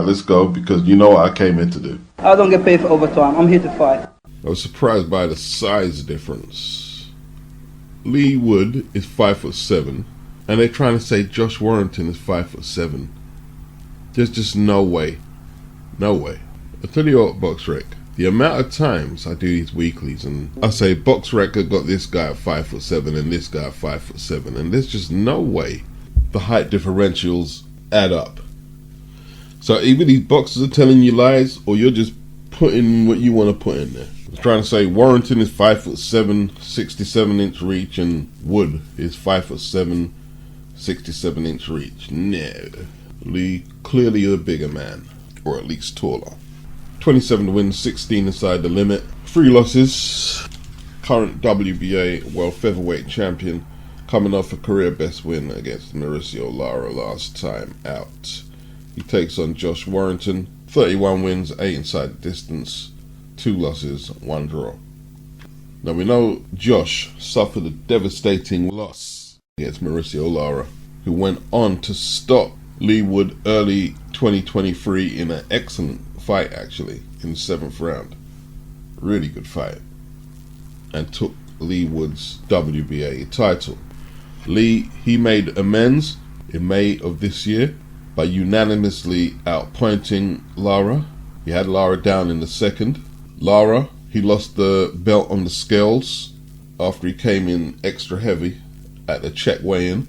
Alright, let's go, because you know what I came in to do. I don't get paid for overtime. I'm here to fight. I was surprised by the size difference. Leigh Wood is 5'7", and they're trying to say Josh Warrington is 5'7". There's just no way. No way. I'll tell you what, BoxRec. The amount of times I do these weeklies and I say BoxRec have got this guy at 5'7" and this guy at 5'7", and there's just no way the height differentials add up. So either these boxers are telling you lies, or you're just putting what you want to put in there. I was trying to say Warrington is 5'7", 67-inch reach, and Wood is 5'7", 67-inch reach. No. Leigh clearly a bigger man, or at least taller. 27 wins, 16 inside the limit. 3 losses. Current WBA World Featherweight Champion, coming off a career best win against Mauricio Lara last time out. He takes on Josh Warrington. 31 wins, 8 inside the distance, 2 losses, 1 draw. Now we know Josh suffered a devastating loss against Mauricio Lara, who went on to stop Leigh Wood early 2023 in an excellent fight, actually, in the 7th round. Really good fight. And took Leigh Wood's WBA title. Leigh, he made amends in May of this year by unanimously outpointing Lara. He had Lara down in the 2nd. Lara, he lost the belt on the scales after he came in extra heavy at the check weigh-in,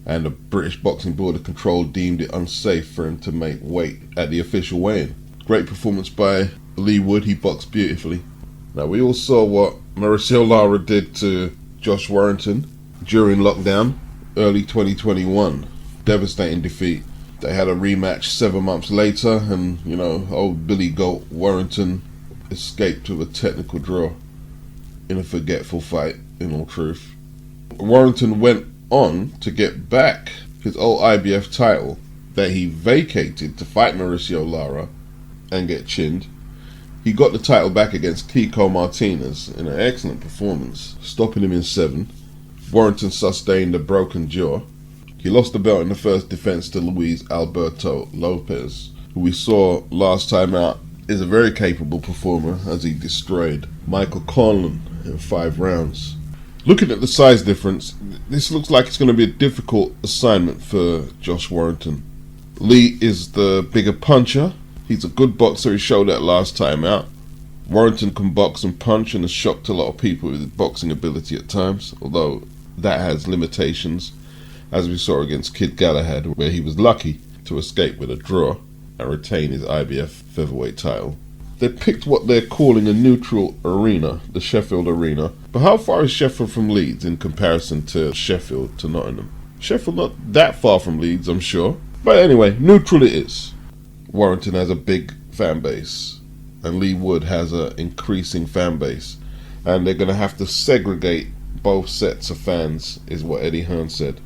and the British Boxing Board of Control deemed it unsafe for him to make weight at the official weigh-in. Great performance by Leigh Wood. He boxed beautifully. Now we all saw what Mauricio Lara did to Josh Warrington during lockdown, early 2021. Devastating defeat. They had a rematch 7 months later, and, you know, old Billy Goat Warrington escaped with a technical draw in a forgetful fight, in all truth. Warrington went on to get back his old IBF title that he vacated to fight Mauricio Lara and get chinned. He got the title back against Kiko Martinez in an excellent performance, stopping him in 7. Warrington sustained a broken jaw. He lost the belt in the first defense to Luis Alberto Lopez, who we saw last time out is a very capable performer, as he destroyed Michael Conlan in 5 rounds. Looking at the size difference, this looks like it's going to be a difficult assignment for Josh Warrington. Leigh is the bigger puncher. He's a good boxer. He showed that last time out. Warrington can box and punch and has shocked a lot of people with his boxing ability at times, although that has limitations, as we saw against Kid Galahad, where he was lucky to escape with a draw and retain his IBF featherweight title. They picked what they're calling a neutral arena, the Sheffield Arena. But how far is Sheffield from Leeds in comparison to Sheffield to Nottingham? Sheffield not that far from Leeds, I'm sure. But anyway, neutral it is. Warrington has a big fan base, and Leigh Wood has an increasing fan base. And they're going to have to segregate both sets of fans, is what Eddie Hearn said.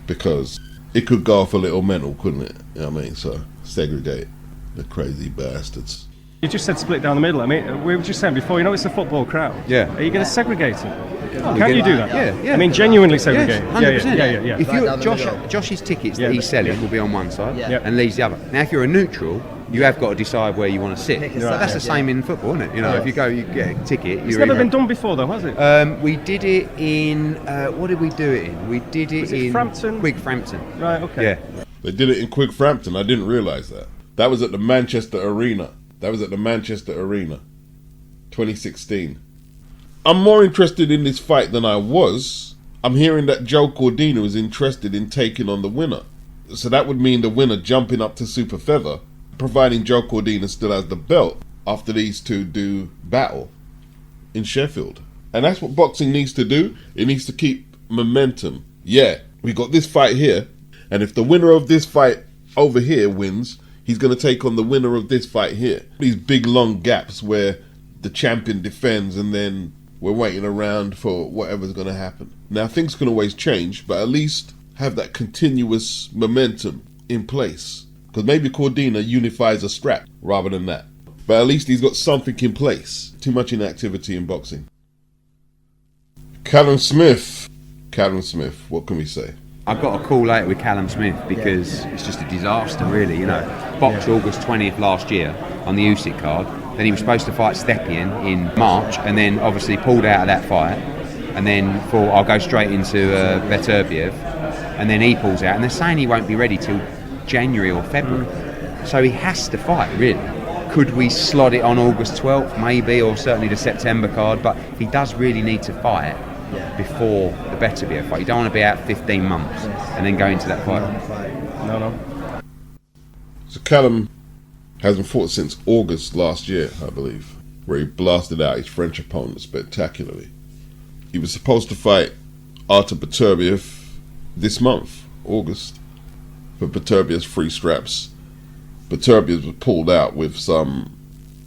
Because it could go off a little mental, couldn't it? You know what I mean? So, segregate the crazy bastards. You just said split down the middle. I mean, we were just saying before, you know, it's a football crowd. Yeah. Are you going to segregate it? Oh, Can you do that? Yeah. I mean, genuinely segregate. Yes, 100%. Yeah. If you Josh's tickets that he's selling will be on one side and Leigh's the other. Now, if you're a neutral, you have got to decide where you want to sit. That's the same in football, isn't it? You know, if you go, you get a ticket. It's never been done before, though, has it? We did it in. What did we do it in? We did it in Frampton? Frampton. Right. Okay. Yeah. They did it in Frampton. I didn't realise that. That was at the Manchester Arena. 2016. I'm more interested in this fight than I was. I'm hearing that Joe Cordina is interested in taking on the winner. So that would mean the winner jumping up to Super Feather, providing Joe Cordina still has the belt after these two do battle in Sheffield. And that's what boxing needs to do. It needs to keep momentum. Yeah, we got this fight here, and if the winner of this fight over here wins, he's going to take on the winner of this fight here. These big long gaps where the champion defends and then we're waiting around for whatever's going to happen. Now, things can always change, but at least have that continuous momentum in place. Because maybe Cordina unifies a strap rather than that. But at least he's got something in place. Too much inactivity in boxing. Callum Smith, what can we say? I've got a call later with Callum Smith because it's just a disaster, really. You know, boxed August 20th last year on the Usyk card. Then he was supposed to fight Stepien in March, and then obviously pulled out of that fight. And then thought, I'll go straight into Beterbiev, and then he pulls out. And they're saying he won't be ready till January or February. So he has to fight, really. Could we slot it on August 12th, maybe, or certainly the September card? But he does really need to fight before the Beterbiev fight. You don't want to be out 15 months and then go into that fight. No. So Callum hasn't fought since August last year, I believe, where he blasted out his French opponent spectacularly. He was supposed to fight Artur Beterbiev this month, August, for Beterbiev's free straps. Beterbiev was pulled out with some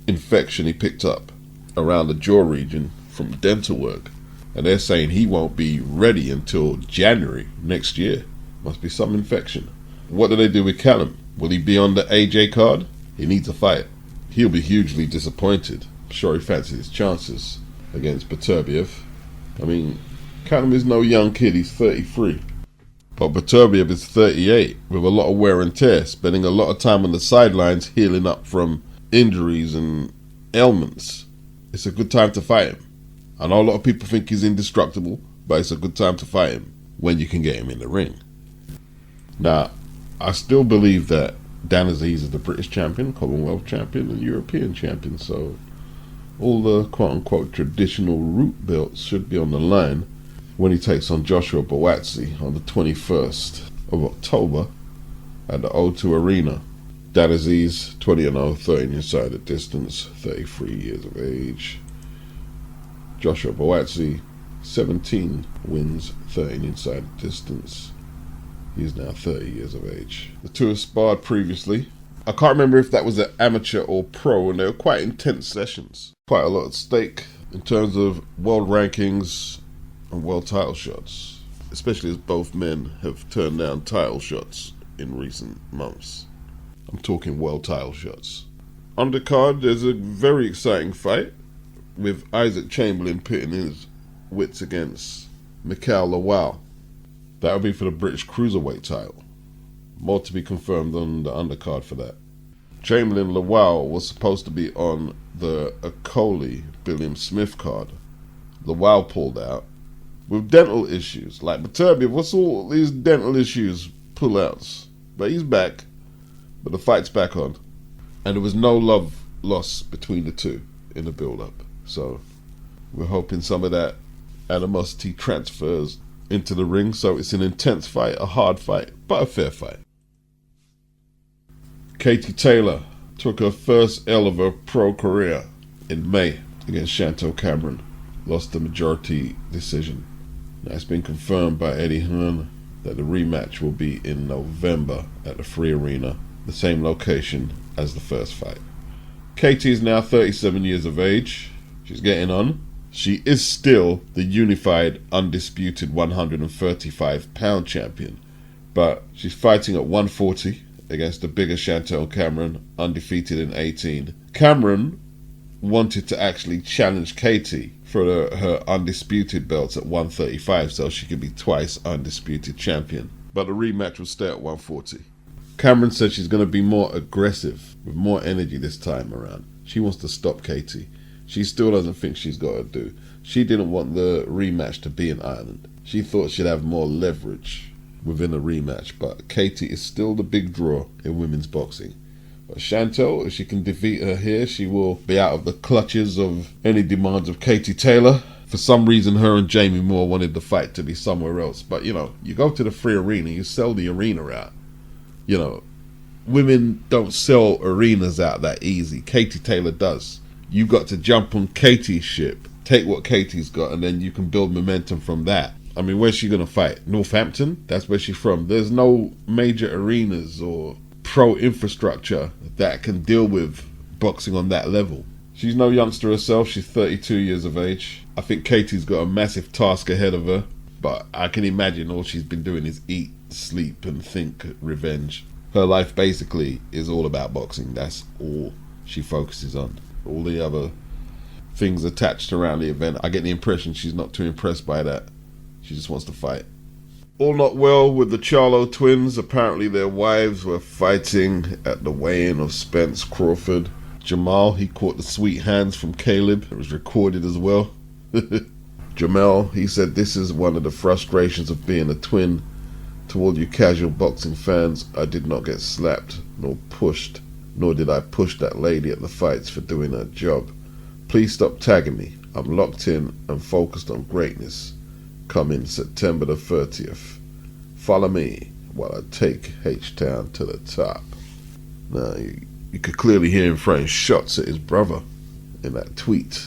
infection he picked up around the jaw region from dental work, and they're saying he won't be ready until January next year. Must be some infection. What do they do with Callum? Will he be on the AJ card? He needs a fight. He'll be hugely disappointed. I'm sure he fancies his chances against Beterbiev. I mean, Callum is no young kid, he's 33. But Beterbiev is 38, with a lot of wear and tear, spending a lot of time on the sidelines healing up from injuries and ailments. It's a good time to fight him. I know a lot of people think he's indestructible, but it's a good time to fight him when you can get him in the ring. Now, I still believe that Dan Azeez is the British champion, Commonwealth champion, and European champion, so all the quote-unquote traditional root belts should be on the line when he takes on Joshua Buatsi on the 21st of October at the O2 Arena. Dan Azeez, 20-0, 13 inside the distance, 33 years of age. Joshua Buatsi, 17 wins, 13 inside the distance. He's now 30 years of age. The two have sparred previously. I can't remember if that was an amateur or pro, and they were quite intense sessions. Quite a lot at stake in terms of world rankings and world title shots, especially as both men have turned down title shots in recent months. I'm talking world title shots. Undercard, there's a very exciting fight with Isaac Chamberlain pitting his wits against Mikhail Lawal. That'll be for the British Cruiserweight title. More to be confirmed on the undercard for that. Chamberlain Lawal was supposed to be on the Akoli Billiam Smith card. Lawal pulled out with dental issues. Like Beterbiev, what's all these dental issues, pullouts? But he's back. But the fight's back on. And there was no love lost between the two in the build-up. So we're hoping some of that animosity transfers into the ring, so it's an intense fight, a hard fight, but a fair fight. Katie Taylor took her first L of her pro career in May against Chantelle Cameron. Lost the majority decision. Now it's been confirmed by Eddie Hearn that the rematch will be in November at the Free Arena, the same location as the first fight. Katie is now 37 years of age. She's getting on. She is still the unified, undisputed 135-pound champion, but she's fighting at 140 against the bigger Chantelle Cameron, undefeated in 18. Cameron wanted to actually challenge Katie for her undisputed belts at 135 so she could be twice undisputed champion, but the rematch will stay at 140. Cameron said she's going to be more aggressive, with more energy this time around. She wants to stop Katie. She still doesn't think she's got to do. She didn't want the rematch to be in Ireland. She thought she'd have more leverage within the rematch, but Katie is still the big draw in women's boxing. But Chantelle, if she can defeat her here, she will be out of the clutches of any demands of Katie Taylor. For some reason, her and Jamie Moore wanted the fight to be somewhere else. But, you know, you go to the Free Arena, you sell the arena out. You know, women don't sell arenas out that easy. Katie Taylor does. You've got to jump on Katie's ship, take what Katie's got, and then you can build momentum from that. I mean, where's she going to fight? Northampton? That's where she's from. There's no major arenas or pro infrastructure that can deal with boxing on that level. She's no youngster herself. She's 32 years of age. I think Katie's got a massive task ahead of her, but I can imagine all she's been doing is eat, sleep, and think revenge. Her life basically is all about boxing. That's all she focuses on. All the other things attached around the event, I get the impression she's not too impressed by that. She just wants to fight. All not well with the Charlo twins. Apparently their wives were fighting at the weigh-in of Spence Crawford. Jermell, he caught the sweet hands from Caleb. It was recorded as well. Jermell, he said, "This is one of the frustrations of being a twin. To all you casual boxing fans, I did not get slapped nor pushed, nor did I push that lady at the fights for doing her job. Please stop tagging me. I'm locked in and focused on greatness. Coming September the 30th. Follow me while I take H-Town to the top." Now, you could clearly hear him throwing shots at his brother in that tweet.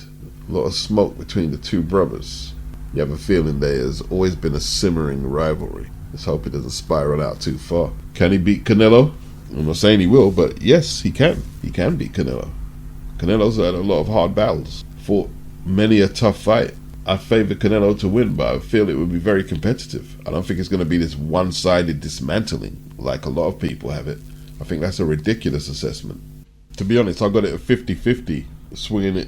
A lot of smoke between the two brothers. You have a feeling there has always been a simmering rivalry. Let's hope it doesn't spiral out too far. Can he beat Canelo? I'm not saying he will, but yes, he can. He can beat Canelo. Canelo's had a lot of hard battles, fought many a tough fight. I favour Canelo to win, but I feel it would be very competitive. I don't think it's going to be this one-sided dismantling like a lot of people have it. I think that's a ridiculous assessment. To be honest, I got it at 50-50, swinging it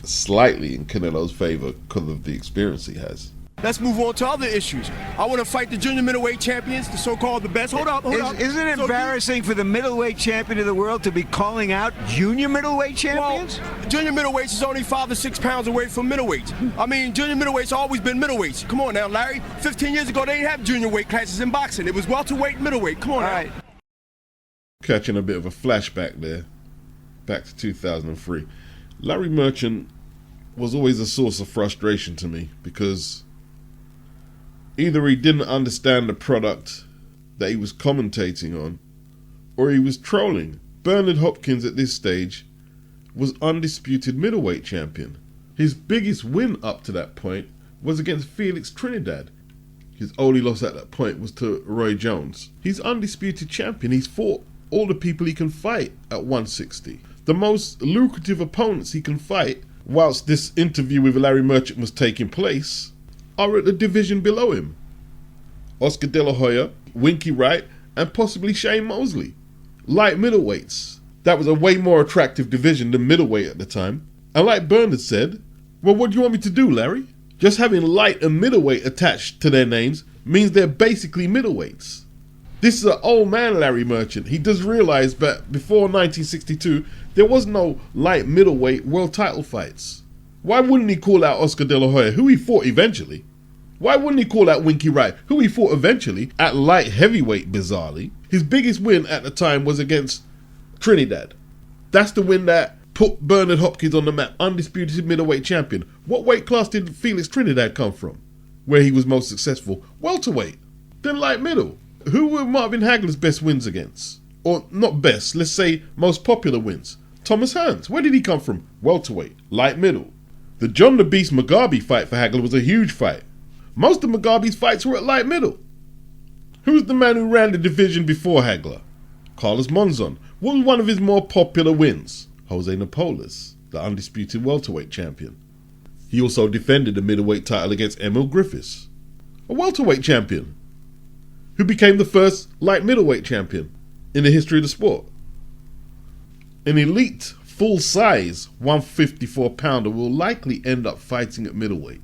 slightly in Canelo's favour because of the experience he has. Let's move on to other issues. I want to fight the junior middleweight champions, the so-called the best. Hold up. Isn't it embarrassing for the middleweight champion of the world to be calling out junior middleweight champions? Well, junior middleweights is only 5 to 6 pounds away from middleweights. I mean, junior middleweights always been middleweights. Come on now, Larry. 15 years ago, they didn't have junior weight classes in boxing. It was welterweight, middleweight. Come on. All right. Catching a bit of a flashback there, back to 2003. Larry Merchant was always a source of frustration to me because either he didn't understand the product that he was commentating on, or he was trolling. Bernard Hopkins at this stage was undisputed middleweight champion. His biggest win up to that point was against Felix Trinidad. His only loss at that point was to Roy Jones. He's undisputed champion. He's fought all the people he can fight at 160. The most lucrative opponents he can fight whilst this interview with Larry Merchant was taking place are at the division below him. Oscar De La Hoya, Winky Wright, and possibly Shane Mosley. Light middleweights. That was a way more attractive division than middleweight at the time. And like Bernard said, well, what do you want me to do, Larry? Just having light and middleweight attached to their names means they're basically middleweights. This is an old man, Larry Merchant. He does realise that before 1962, there was no light middleweight world title fights. Why wouldn't he call out Oscar De La Hoya, who he fought eventually? Why wouldn't he call out Winky Wright, who he fought eventually at light heavyweight, bizarrely? His biggest win at the time was against Trinidad. That's the win that put Bernard Hopkins on the map, undisputed middleweight champion. What weight class did Felix Trinidad come from, where he was most successful? Welterweight, then light middle. Who were Marvin Hagler's best wins against? Or not best, let's say most popular wins. Thomas Hearns, where did he come from? Welterweight, light middle. The John the Beast Mugabe fight for Hagler was a huge fight. Most of Mugabe's fights were at light middle. Who's the man who ran the division before Hagler? Carlos Monzon. What was one of his more popular wins? Jose Napoles, the undisputed welterweight champion. He also defended the middleweight title against Emil Griffiths, a welterweight champion, who became the first light middleweight champion in the history of the sport. An elite, full-size 154-pounder will likely end up fighting at middleweight.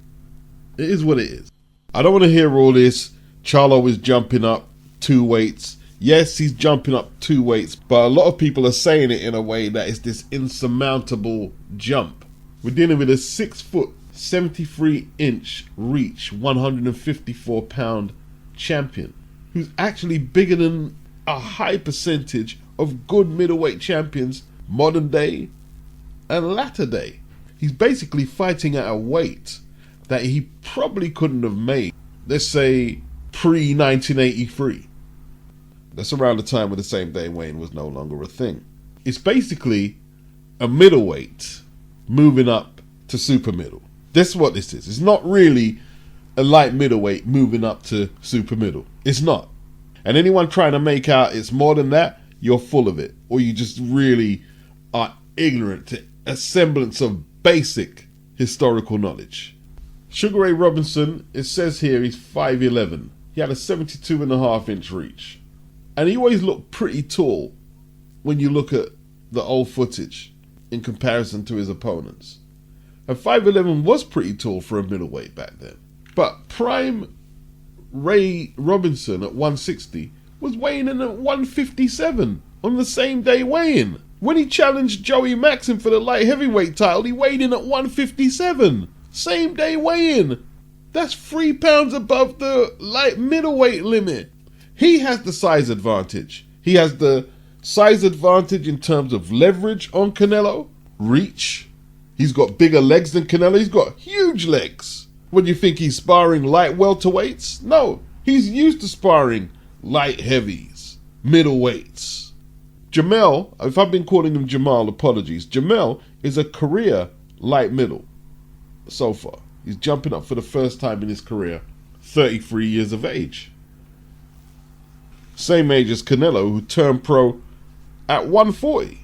It is what it is. I don't want to hear all this. Charlo is jumping up 2 weights. Yes, he's jumping up 2 weights, but a lot of people are saying it in a way that it's this insurmountable jump. We're dealing with a 6 foot, 73-inch reach, 154-pound champion who's actually bigger than a high percentage of good middleweight champions, modern day and latter day. He's basically fighting at a weight that he probably couldn't have made, let's say, pre-1983. That's around the time when the same day Wayne was no longer a thing. It's basically a middleweight moving up to super middle. That's what this is. It's not really a light middleweight moving up to super middle. It's not. And anyone trying to make out it's more than that, you're full of it. Or you just really are ignorant to a semblance of basic historical knowledge. Sugar Ray Robinson, it says here he's 5'11". He had a 72.5-inch reach. And he always looked pretty tall when you look at the old footage in comparison to his opponents. And 5'11" was pretty tall for a middleweight back then. But prime Ray Robinson at 160 was weighing in at 157 on the same day weigh-in. When he challenged Joey Maxim for the light heavyweight title, he weighed in at 157. Same day weigh-in. That's 3 pounds above the light middleweight limit. He has the size advantage. He has the size advantage in terms of leverage on Canelo, reach. He's got bigger legs than Canelo. He's got huge legs. When you think he's sparring light welterweights? No, he's used to sparring light heavies, middleweights. Jermell, if I've been calling him Jamal, apologies. Jermell is a career light middle so far. He's jumping up for the first time in his career, 33 years of age. Same age as Canelo, who turned pro at 140.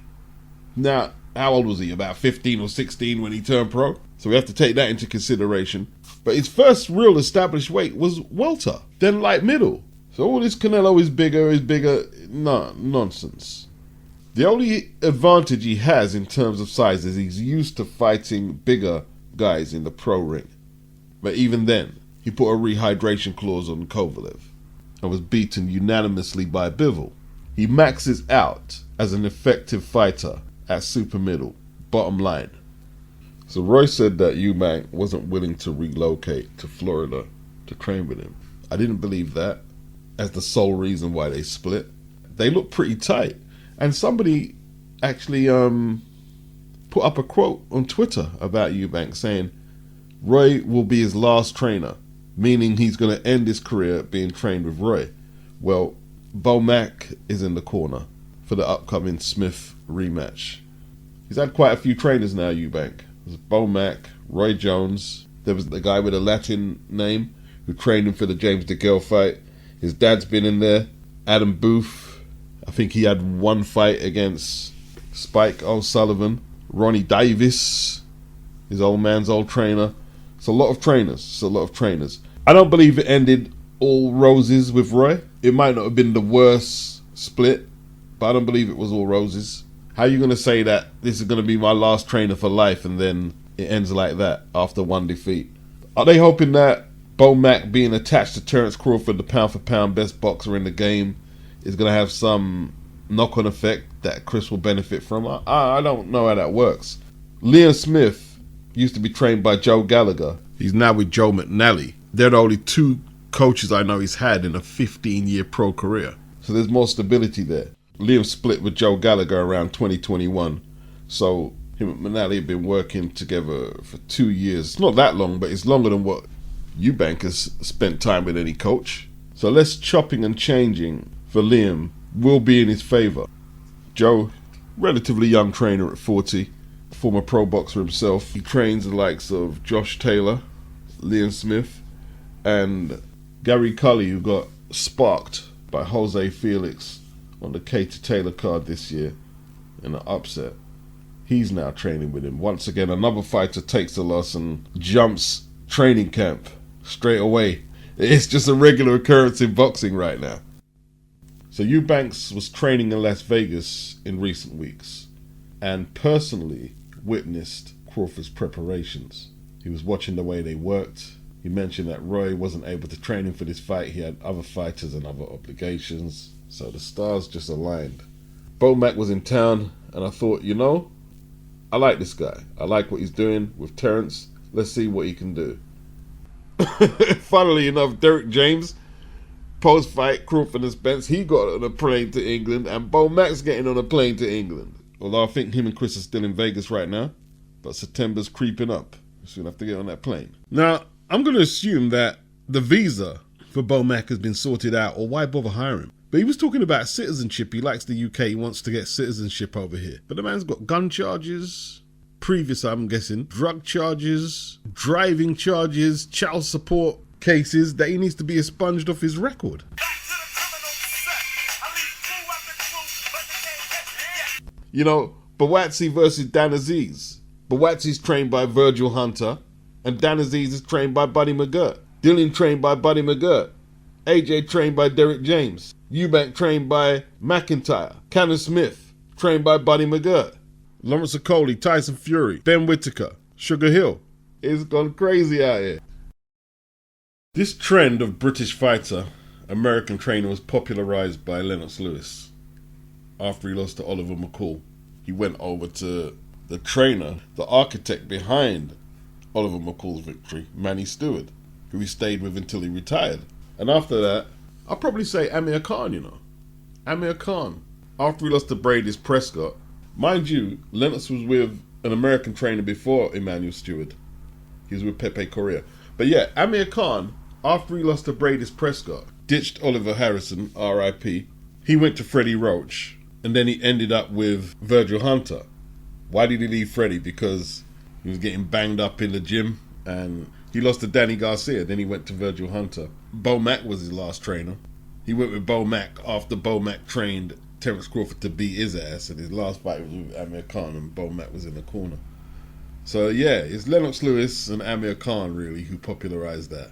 Now, how old was he? About 15 or 16 when he turned pro? So we have to take that into consideration. But his first real established weight was welter, then light middle. So all this Canelo is bigger. No, nonsense. The only advantage he has in terms of size is he's used to fighting bigger guys in the pro ring. But even then, he put a rehydration clause on Kovalev and was beaten unanimously by Bivol. He maxes out as an effective fighter at super middle, bottom line. So Roy said that Eubank wasn't willing to relocate to Florida to train with him. I didn't believe that as the sole reason why they split. They look pretty tight. And somebody actually put up a quote on Twitter about Eubank saying Roy will be his last trainer, meaning he's going to end his career being trained with Roy. Well, Bomac is in the corner for the upcoming Smith rematch. He's had quite a few trainers now, Eubank. There's Bomac, Roy Jones. There was the guy with a Latin name who trained him for the James DeGale fight. His dad's been in there. Adam Booth. I think he had one fight against Spike O'Sullivan. Ronnie Davis, his old man's old trainer. It's a lot of trainers. I don't believe it ended all roses with Roy. It might not have been the worst split, but I don't believe it was all roses. How are you going to say that this is going to be my last trainer for life and then it ends like that after one defeat? Are they hoping that Bomac being attached to Terence Crawford, the pound-for-pound best boxer in the game, is going to have some knock-on effect that Chris will benefit from? I don't know how that works. Liam Smith used to be trained by Joe Gallagher. He's now with Joe McNally. They're the only two coaches I know he's had in a 15-year pro career. So there's more stability there. Liam split with Joe Gallagher around 2021. So him and McNally have been working together for 2 years. It's not that long, but it's longer than what Eubank has spent time with any coach. So less chopping and changing for Liam will be in his favour. Joe, relatively young trainer at 40, former pro boxer himself. He trains the likes of Josh Taylor, Liam Smith, and Gary Cully, who got sparked by Jose Felix on the Cater Taylor card this year in an upset. He's now training with him. Once again, another fighter takes a loss and jumps training camp straight away. It's just a regular occurrence in boxing right now. So Eubanks was training in Las Vegas in recent weeks and personally witnessed Crawford's preparations. He was watching the way they worked. He mentioned that Roy wasn't able to train him for this fight. He had other fighters and other obligations. So the stars just aligned. Bomac was in town and I thought, I like this guy. I like what he's doing with Terence. Let's see what he can do. Funnily enough, Derek James, post-fight, Crawford and Spence, he got on a plane to England, and Bomac's getting on a plane to England. Although I think him and Chris are still in Vegas right now, but September's creeping up. So we'll have to get on that plane. Now, I'm going to assume that the visa for Bomac has been sorted out, or why bother hiring him? But he was talking about citizenship. He likes the UK. He wants to get citizenship over here. But the man's got gun charges, previous, I'm guessing, drug charges, driving charges, child support cases that he needs to be expunged off his record. Buatsi versus Dan Azeez. Buatsi's trained by Virgil Hunter, and Dan Azeez is trained by Buddy McGirt. Dillian trained by Buddy McGirt. AJ trained by Derek James. Eubank trained by Mcintyre. Callum Smith trained by Buddy McGirt. Lawrence Okoli, Tyson Fury, Ben Whittaker, Sugar Hill. It's gone crazy out here. This trend of British fighter, American trainer was popularised by Lennox Lewis. After he lost to Oliver McCall, he went over to the trainer, the architect behind Oliver McCall's victory, Manny Stewart, who he stayed with until he retired. And after that, I'll probably say Amir Khan, you know. Amir Khan. After he lost to Brady's Prescott, mind you, Lennox was with an American trainer before Emmanuel Stewart. He was with Pepe Correa. But yeah, Amir Khan, after he lost to Brady's Prescott, ditched Oliver Harrison, R.I.P. He went to Freddie Roach, and then he ended up with Virgil Hunter. Why did he leave Freddie? Because he was getting banged up in the gym, and he lost to Danny Garcia. Then he went to Virgil Hunter. Bomac was his last trainer. He went with Bomac after Bomac trained Terence Crawford to beat his ass, and his last fight was with Amir Khan, and Bomac was in the corner. So yeah, it's Lennox Lewis and Amir Khan really who popularised that.